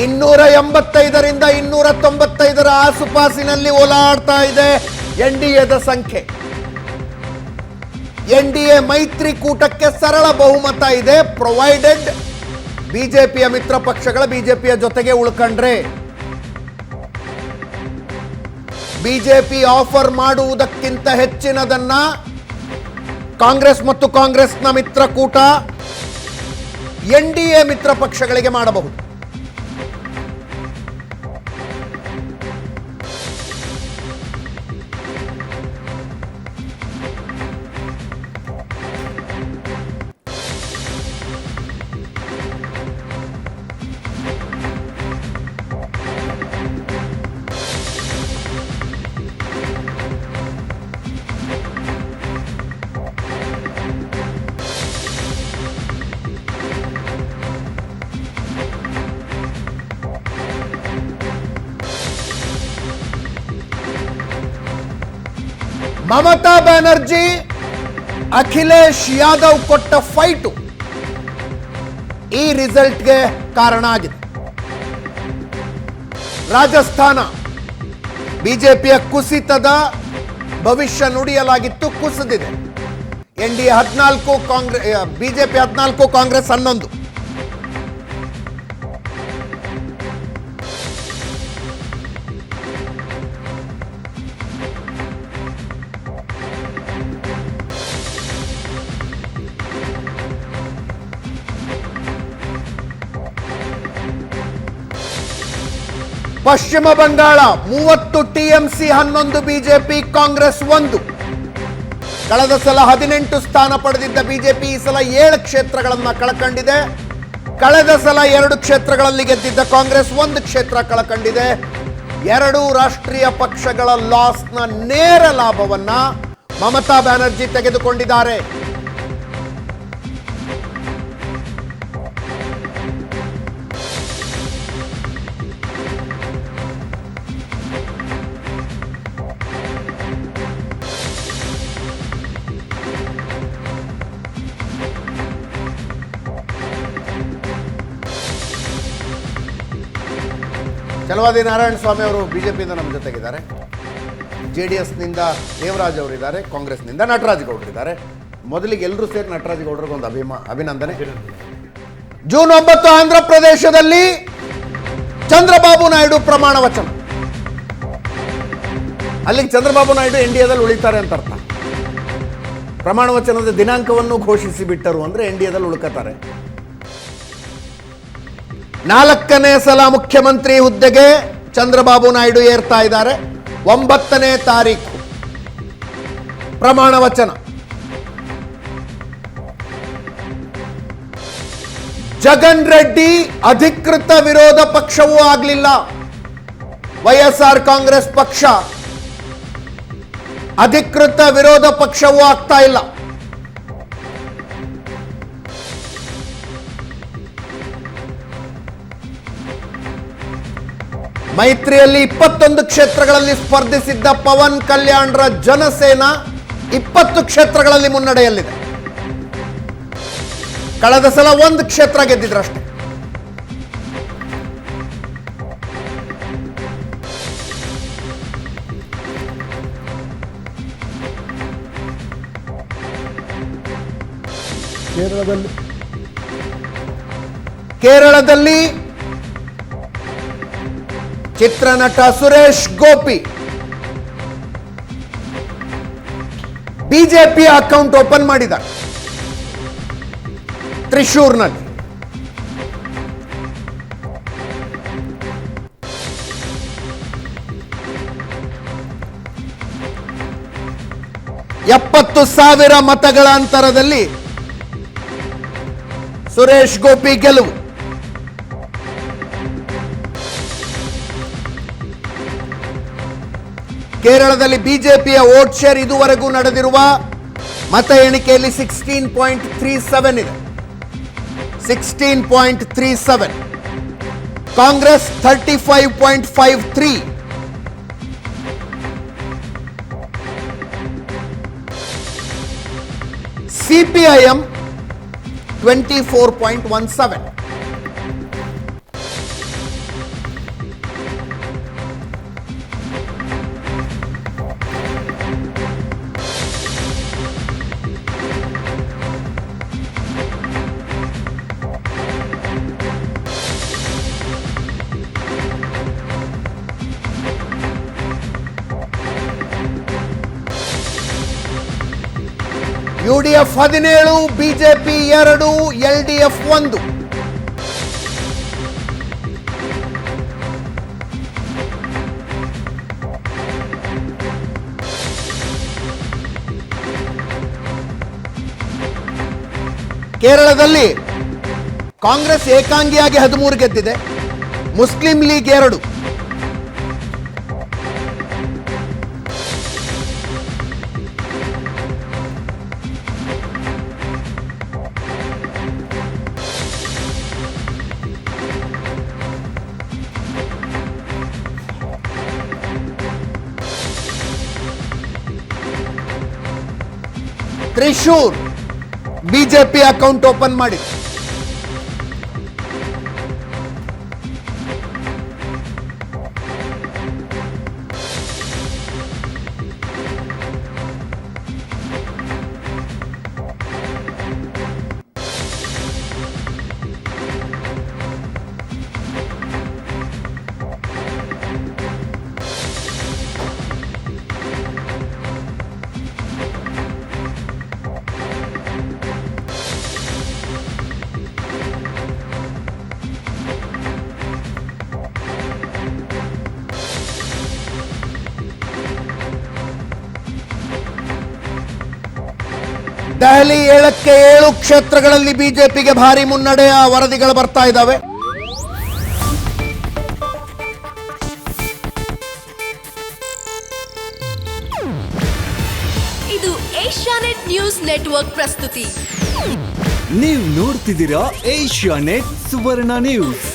285ರಿಂದ 295 ಆಸುಪಾಸಿನಲ್ಲಿ ಓಲಾಡ್ತಾ ಇದೆ ಎನ್ಡಿಎದ ಸಂಖ್ಯೆ. ಎನ್ಡಿಎ ಮೈತ್ರಿಕೂಟಕ್ಕೆ ಸರಳ ಬಹುಮತ ಇದೆ, ಪ್ರೊವೈಡೆಡ್ ಬಿಜೆಪಿಯ ಮಿತ್ರ ಪಕ್ಷಗಳ ಬಿಜೆಪಿಯ ಜೊತೆಗೆ ಉಳ್ಕೊಂಡ್ರೆ. ಬಿಜೆಪಿ ಆಫರ್ ಮಾಡುವುದಕ್ಕಿಂತ ಹೆಚ್ಚಿನದನ್ನ ಕಾಂಗ್ರೆಸ್ ಮತ್ತು ಕಾಂಗ್ರೆಸ್ನ ಮಿತ್ರಕೂಟ ಎನ್ಡಿಎ ಮಿತ್ರ ಪಕ್ಷಗಳಿಗೆ ಮಾಡಬಹುದು. ಮಮತಾ ಬ್ಯಾನರ್ಜಿ ಅಖಿಲೇಶ್ ಯಾದವ್ ಕೊಟ್ಟ ಫೈಟು ಈ ರಿಸಲ್ಟ್ಗೆ ಕಾರಣ ಆಗಿದೆ. ರಾಜಸ್ಥಾನ ಬಿಜೆಪಿಯ ಕುಸಿತದ ಭವಿಷ್ಯ ನುಡಿಯಲಾಗಿತ್ತು, ಕುಸಿದಿದೆ. NDA 14, BJP 14, Congress 11. ಪಶ್ಚಿಮ ಬಂಗಾಳ 30 ಟಿಎಂಸಿ, 11 ಬಿಜೆಪಿ, ಕಾಂಗ್ರೆಸ್ 1. ಕಳೆದ ಸಲ 18 ಸ್ಥಾನ ಪಡೆದಿದ್ದ ಬಿಜೆಪಿ ಈ ಸಲ 7 ಕ್ಷೇತ್ರಗಳನ್ನು ಕಳಕೊಂಡಿದೆ. ಕಳೆದ ಸಲ 2 ಕ್ಷೇತ್ರಗಳಲ್ಲಿ ಗೆದ್ದಿದ್ದ ಕಾಂಗ್ರೆಸ್ 1 ಕ್ಷೇತ್ರ ಕಳಕೊಂಡಿದೆ. 2 ರಾಷ್ಟ್ರೀಯ ಪಕ್ಷಗಳ ಲಾಸ್ನ ನೇರ ಲಾಭವನ್ನ ಮಮತಾ ಬ್ಯಾನರ್ಜಿ ತೆಗೆದುಕೊಂಡಿದ್ದಾರೆ. ಚಲವಾದಿ ನಾರಾಯಣ ಸ್ವಾಮಿ ಅವರು ಬಿಜೆಪಿಯಿಂದ ನಮ್ಮ ಜೊತೆಗಿದ್ದಾರೆ. ಜೆಡಿಎಸ್ನಿಂದ ದೇವರಾಜ್ ಅವರಿದ್ದಾರೆ, ಕಾಂಗ್ರೆಸ್ನಿಂದ ನಟರಾಜ್ ಗೌಡರಿದ್ದಾರೆ. ಮೊದಲಿಗೆ ಎಲ್ಲರೂ ಸೇರಿ ನಟರಾಜ್ ಗೌಡರಿಗೆ ಒಂದು ಅಭಿನಂದನೆ. ಜೂನ್ 9 ಆಂಧ್ರ ಪ್ರದೇಶದಲ್ಲಿ ಚಂದ್ರಬಾಬು ನಾಯ್ಡು ಪ್ರಮಾಣ ವಚನ. ಅಲ್ಲಿಗೆ ಚಂದ್ರಬಾಬು ನಾಯ್ಡು ಎನ್ಡಿಎದಲ್ಲಿ ಉಳಿತಾರೆ ಅಂತ ಅರ್ಥ. ಪ್ರಮಾಣ ವಚನದ ದಿನಾಂಕವನ್ನು ಘೋಷಿಸಿ ಬಿಟ್ಟರು ಅಂದ್ರೆ ಎನ್ಡಿಎದಲ್ಲಿ ಉಳ್ಕತಾರೆ. 4ನೇ ಸಲ ಮುಖ್ಯಮಂತ್ರಿ ಹುದ್ದೆಗೆ ಚಂದ್ರಬಾಬು ನಾಯ್ಡು ಏರ್ತಾ ಇದ್ದಾರೆ. 9ನೇ ತಾರೀಕು ಪ್ರಮಾಣ ವಚನ. ಜಗನ್ ರೆಡ್ಡಿ ಅಧಿಕೃತ ವಿರೋಧ ಪಕ್ಷವೂ ಆಗಲಿಲ್ಲ. ವೈಎಸ್ಆರ್ ಕಾಂಗ್ರೆಸ್ ಪಕ್ಷ ಅಧಿಕೃತ ವಿರೋಧ ಪಕ್ಷವೂ ಆಗ್ತಾ ಇಲ್ಲ. ಮೈತ್ರಿಯಲ್ಲಿ 21 ಕ್ಷೇತ್ರಗಳಲ್ಲಿ ಸ್ಪರ್ಧಿಸಿದ್ದ ಪವನ್ ಕಲ್ಯಾಣ್ರ ಜನಸೇನಾ 20 ಕ್ಷೇತ್ರಗಳಲ್ಲಿ ಮುನ್ನಡೆಯಲ್ಲಿದೆ. ಕಳೆದ ಸಲ 1 ಕ್ಷೇತ್ರ ಗೆದ್ದಿದ್ರಷ್ಟೇ. ಕೇರಳದಲ್ಲಿ ಚಿತ್ರನಟ Suresh Gopi BJP account open ಮಾಡಿದ ತ್ರಿಶೂರ್ನಲ್ಲಿ. $70,000 ಮತಗಳ ಅಂತರದಲ್ಲಿ ಸುರೇಶ್ ಗೋಪಿ ಗೆಲುವು. ಕೇರಳದಲ್ಲಿ ಬಿಜೆಪಿಯ ವೋಟ್ ಶೇರ್ ಇದುವರೆಗೂ ನಡೆದಿರುವ ಮತ ಎಣಿಕೆಯಲ್ಲಿ 16.37 ಇದೆ. 16.37. Congress 35.53. CPIM 24.17. UDF 17, BJP 2, LDF 1. ಕೇರಳದಲ್ಲಿ ಕಾಂಗ್ರೆಸ್ ಏಕಾಂಗಿಯಾಗಿ 13 ಗೆದ್ದಿದೆ, Muslim league 2. Thrissur BJP account open ಮಾಡಿ. ದೆಹಲಿ 7ಕ್ಕೆ 7 ಕ್ಷೇತ್ರಗಳಲ್ಲಿ ಬಿಜೆಪಿಗೆ ಭಾರಿ ಮುನ್ನಡೆಯ ವರದಿಗಳು ಬರ್ತಾ ಇದ್ದಾವೆ. ಇದು ಏಷ್ಯಾನೆಟ್ ನ್ಯೂಸ್ ನೆಟ್ವರ್ಕ್ ಪ್ರಸ್ತುತಿ. ನೀವು ನೋಡ್ತಿದ್ದೀರಾ ಏಷ್ಯಾನೆಟ್ ಸುವರ್ಣ ನ್ಯೂಸ್.